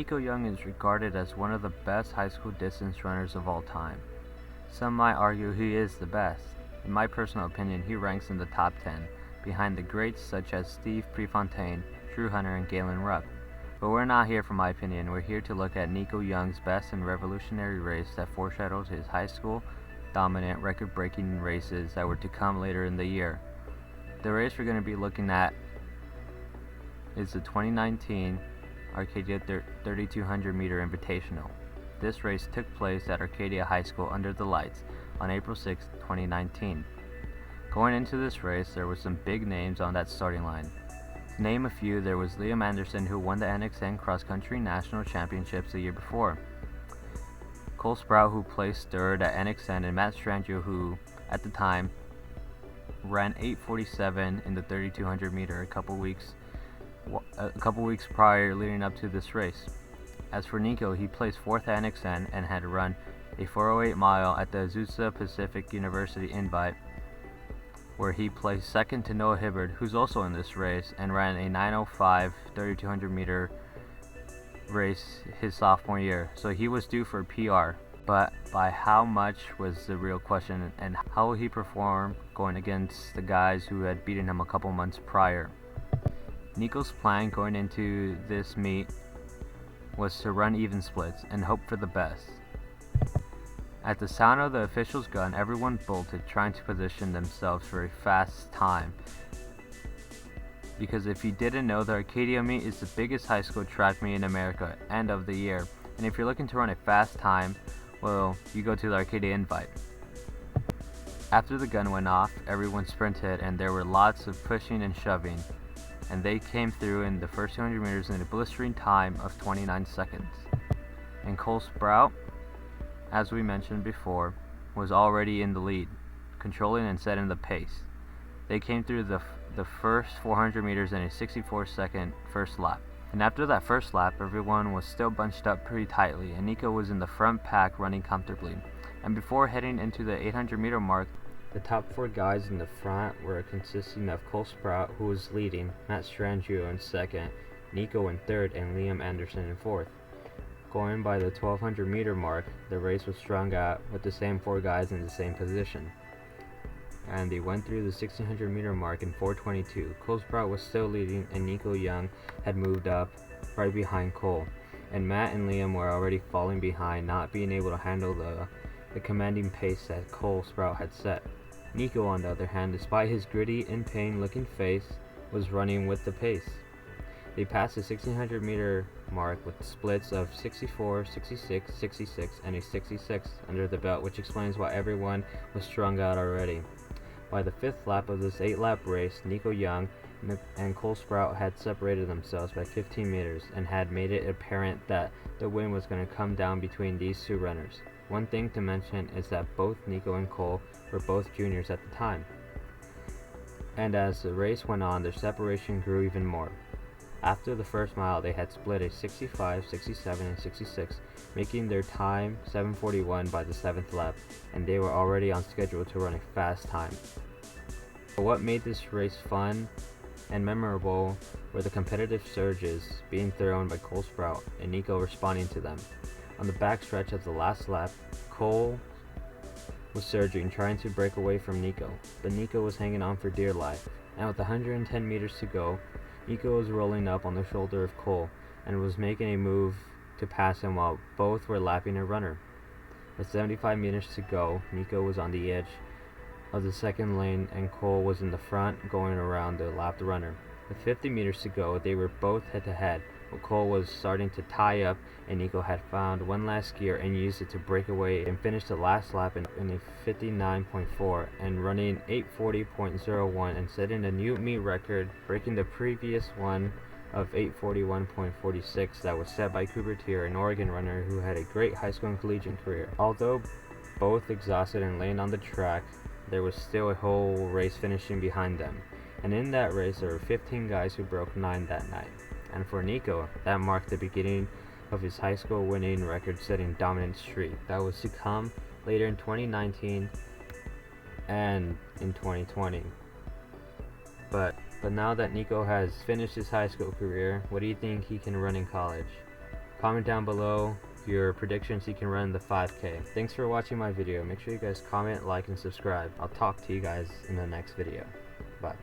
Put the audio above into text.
Nico Young is regarded as one of the best high school distance runners of all time. Some might argue he is the best. In my personal opinion, he ranks in the top 10, behind the greats such as Steve Prefontaine, Drew Hunter, and Galen Rupp. But we're not here for my opinion, we're here to look at Nico Young's best and revolutionary race that foreshadowed his high school dominant record-breaking races that were to come later in the year. The race we're going to be looking at is the 2019 Arcadia 3200 meter invitational. This race took place at Arcadia High School under the lights on April 6, 2019. Going into this race, there were some big names on that starting line. To name a few, there was Liam Anderson, who won the NXN Cross Country National Championships the year before, Cole Sprout, who placed third at NXN, and Matt Strangio, who at the time ran 8:47 in the 3200 meter a couple weeks prior, leading up to this race. As for Nico, he placed fourth at NXN and had run a 4:08 mile at the Azusa Pacific University Invite, where he placed second to Noah Hibbard, who's also in this race, and ran a 9:05 3200 meter race his sophomore year. So he was due for a PR, but by how much was the real question, and how will he perform going against the guys who had beaten him a couple months prior. Nico's plan going into this meet was to run even splits and hope for the best. At the sound of the official's gun, everyone bolted, trying to position themselves for a fast time. Because if you didn't know, the Arcadia meet is the biggest high school track meet in America and of the year. And if you're looking to run a fast time, well, you go to the Arcadia Invite. After the gun went off, everyone sprinted and there were lots of pushing and shoving. And they came through in the first 200 meters in a blistering time of 29 seconds. And Cole Sprout, as we mentioned before, was already in the lead, controlling and setting the pace. They came through the first 400 meters in a 64-second first lap. And after that first lap, everyone was still bunched up pretty tightly, and Nico was in the front pack running comfortably. And before heading into the 800 meter mark, the top four guys in the front were consisting of Cole Sprout, who was leading, Matt Strangio in second, Nico in third, and Liam Anderson in fourth. Going by the 1200 meter mark, the race was strung out with the same four guys in the same position. And they went through the 1600 meter mark in 4:22. Cole Sprout was still leading, and Nico Young had moved up right behind Cole. And Matt and Liam were already falling behind, not being able to handle the commanding pace that Cole Sprout had set. Nico, on the other hand, despite his gritty, in-pain looking face, was running with the pace. They passed the 1600 meter mark with splits of 64, 66, 66, and a 66 under the belt, which explains why everyone was strung out already. By the fifth lap of this 8-lap race, Nico Young and Cole Sprout had separated themselves by 15 meters and had made it apparent that the win was going to come down between these two runners. One thing to mention is that both Nico and Cole were both juniors at the time. And as the race went on, their separation grew even more. After the first mile, they had split a 65, 67, and 66, making their time 7:41 by the 7th lap, and they were already on schedule to run a fast time. But what made this race fun and memorable were the competitive surges being thrown by Cole Sprout and Nico responding to them. On the backstretch of the last lap, Cole was surging, trying to break away from Nico, but Nico was hanging on for dear life, and with 110 meters to go, Nico was rolling up on the shoulder of Cole and was making a move to pass him while both were lapping a runner. With 75 meters to go, Nico was on the edge of the second lane and Cole was in the front going around the lapped runner. With 50 meters to go, they were both head-to-head, but Cole was starting to tie up and Nico had found one last gear and used it to break away and finish the last lap in a 59.4 and running 8:40.01 and setting a new meet record, breaking the previous one of 8:41.46 that was set by Cooper Tier, an Oregon runner who had a great high school and collegiate career. Although both exhausted and laying on the track, there was still a whole race finishing behind them. And in that race, there were 15 guys who broke 9 that night. And for Nico, that marked the beginning of his high school winning record-setting dominant streak that was to come later in 2019 and in 2020. But now that Nico has finished his high school career, what do you think he can run in college? Comment down below your predictions you can run the 5K. Thanks for watching my video. Make sure you guys comment, like, and subscribe. I'll talk to you guys in the next video. Bye.